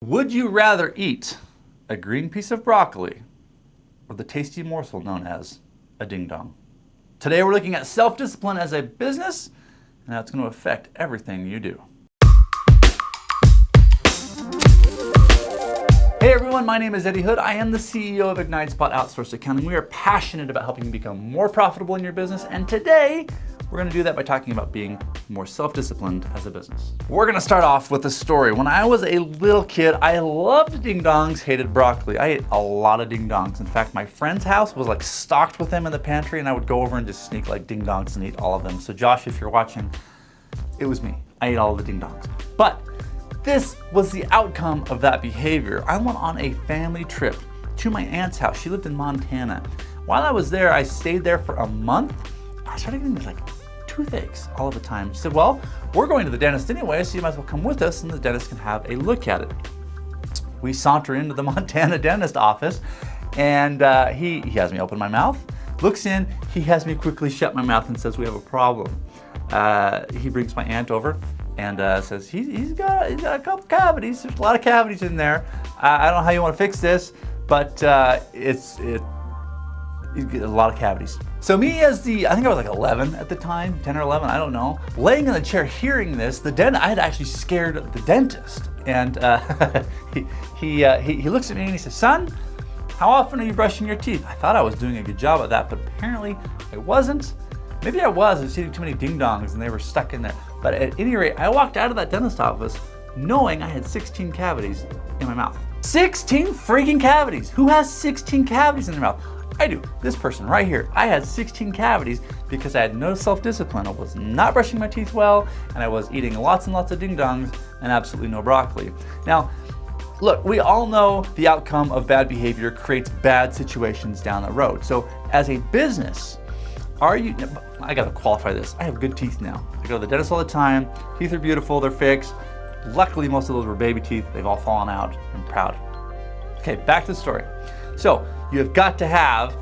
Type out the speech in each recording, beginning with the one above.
Would you rather eat a green piece of broccoli or the tasty morsel known as a ding dong? Today we're looking at self-discipline as a business and how it's going to affect everything you do. Hey everyone, my name is Eddie Hood. I am the CEO of Ingrained Outsourced Accounting. We are passionate about helping you become more profitable in your business, and today we're going to do that by talking about being more self-disciplined as a business. We're going to start off with a story. When I was a little kid, I loved ding dongs, hated broccoli. I ate a lot of ding dongs. In fact, my friend's house was like stocked with them in the pantry, and I would go over and just sneak like ding dongs and eat all of them. So Josh, if you're watching, it was me. I ate all of the ding dongs. But this was the outcome of that behavior. I went on a family trip to my aunt's house. She lived in Montana. While I was there, I stayed there for a month. I started getting these like toothaches all of the time. She said, well, we're going to the dentist anyway, so you might as well come with us and the dentist can have a look at it. We saunter into the Montana dentist office and he has me open my mouth, looks in, he has me quickly shut my mouth and says, we have a problem. He brings my aunt over and says, he's got a couple cavities. There's a lot of cavities in there. I don't know how you want to fix this, but he's got a lot of cavities. So me as I think I was like 11 at the time, 10 or 11, I don't know, laying in the chair hearing this, I had actually scared the dentist. And he looks at me and he says, son, how often are you brushing your teeth? I thought I was doing a good job at that, but apparently I wasn't. Maybe I was eating too many ding dongs and they were stuck in there. But at any rate, I walked out of that dentist office knowing I had 16 cavities in my mouth. 16 freaking cavities! Who has 16 cavities in their mouth? I do. This person right here. I had 16 cavities because I had no self-discipline. I was not brushing my teeth well, and I was eating lots and lots of ding dongs and absolutely no broccoli. Now, look, we all know the outcome of bad behavior creates bad situations down the road. So as a business, I gotta qualify this. I have good teeth now. I go to the dentist all the time. Teeth are beautiful, they're fixed. Luckily, most of those were baby teeth. They've all fallen out. I'm proud. Okay, back to the story. So you have got to have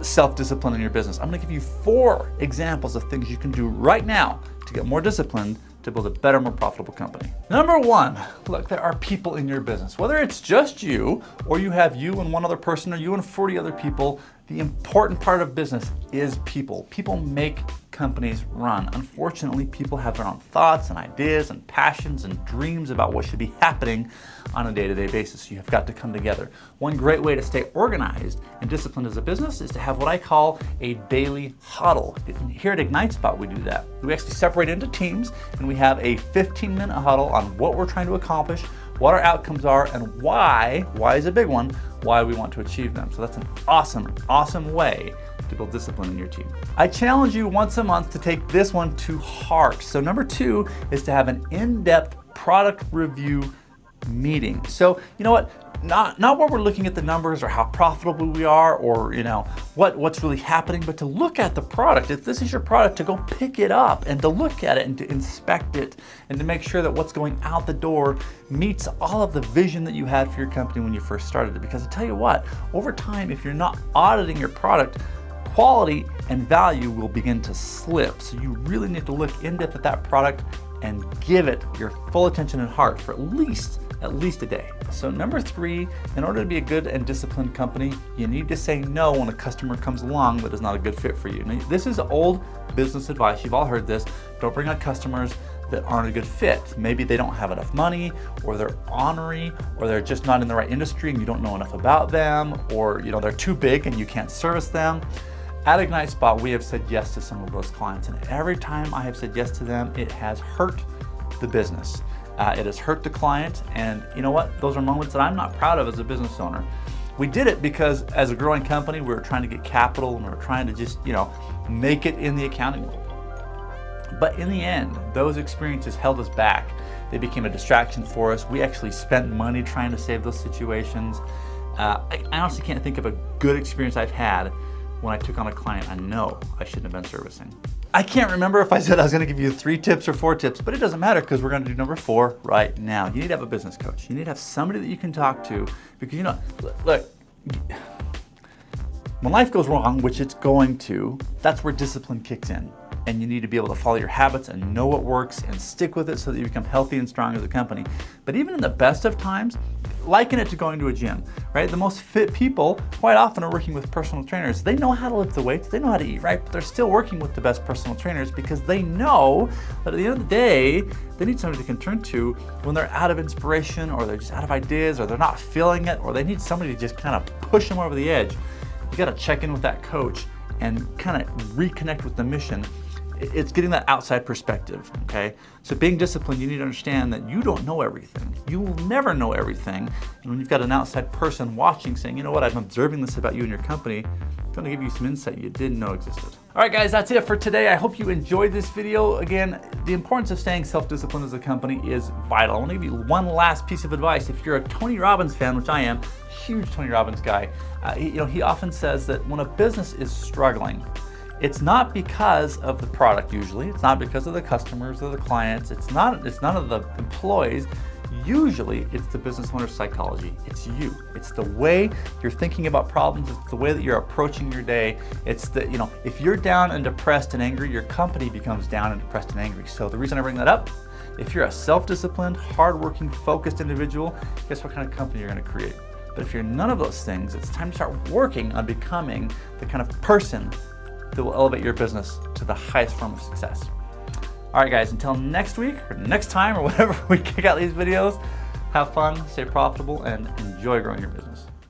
self-discipline in your business. I'm gonna give you 4 examples of things you can do right now to get more disciplined to build a better, more profitable company. Number 1, look, there are people in your business. Whether it's just you, or you have you and one other person, or you and 40 other people, the important part of business is people. People make companies run. Unfortunately, people have their own thoughts and ideas and passions and dreams about what should be happening on a day-to-day basis. You have got to come together. One great way to stay organized and disciplined as a business is to have what I call a daily huddle. Here at Ignite Spot, we do that. We actually separate into teams and we have a 15-minute huddle on what we're trying to accomplish, what our outcomes are, and why is a big one, why we want to achieve them. So that's an awesome way to build discipline in your team. I challenge you once a month to take this one to heart. So number 2 is to have an in-depth product review meeting. So you know what? Not where we're looking at the numbers or how profitable we are or what's really happening, but to look at the product. If this is your product, to go pick it up and to look at it and to inspect it and to make sure that what's going out the door meets all of the vision that you had for your company when you first started it. Because I tell you what, over time, if you're not auditing your product, quality and value will begin to slip. So you really need to look in depth at that product and give it your full attention and heart for at least a day. So number 3, in order to be a good and disciplined company, you need to say no when a customer comes along that is not a good fit for you. Now, this is old business advice. You've all heard this. Don't bring on customers that aren't a good fit. Maybe they don't have enough money, or they're ornery, or they're just not in the right industry and you don't know enough about them, or they're too big and you can't service them. At Ignite Spot, we have said yes to some of those clients, and every time I have said yes to them, it has hurt the business. It has hurt the client, and you know what? Those are moments that I'm not proud of as a business owner. We did it because as a growing company, we were trying to get capital and we were trying to just, make it in the accounting world. But in the end, those experiences held us back. They became a distraction for us. We actually spent money trying to save those situations. I honestly can't think of a good experience I've had when I took on a client I know I shouldn't have been servicing. I can't remember if I said I was going to give you 3 tips or 4 tips, but it doesn't matter because we're going to do number 4 right now. You need to have a business coach. You need to have somebody that you can talk to because, look, when life goes wrong, which it's going to, that's where discipline kicks in. and you need to be able to follow your habits and know what works and stick with it so that you become healthy and strong as a company. But even in the best of times, liken it to going to a gym, right? The most fit people quite often are working with personal trainers. They know how to lift the weights, they know how to eat right, but they're still working with the best personal trainers because they know that at the end of the day, they need somebody they can turn to when they're out of inspiration or they're just out of ideas or they're not feeling it or they need somebody to just kind of push them over the edge. You gotta check in with that coach and kind of reconnect with the mission. It's getting that outside perspective, okay? So being disciplined, you need to understand that you don't know everything. You will never know everything. And when you've got an outside person watching saying, you know what, I'm observing this about you and your company, it's gonna give you some insight you didn't know existed. All right, guys, that's it for today. I hope you enjoyed this video. Again, the importance of staying self-disciplined as a company is vital. I wanna give you one last piece of advice. If you're a Tony Robbins fan, which I am, huge Tony Robbins guy, he often says that when a business is struggling, it's not because of the product usually, it's not because of the customers or the clients, it's none of the employees. Usually it's the business owner's psychology. It's you. It's the way you're thinking about problems, it's the way that you're approaching your day. It's the, if you're down and depressed and angry, your company becomes down and depressed and angry. So the reason I bring that up, if you're a self-disciplined, hardworking, focused individual, guess what kind of company you're gonna create? But if you're none of those things, it's time to start working on becoming the kind of person that will elevate your business to the highest form of success. All right, guys, until next week or next time or whatever we kick out these videos, have fun, stay profitable, and enjoy growing your business.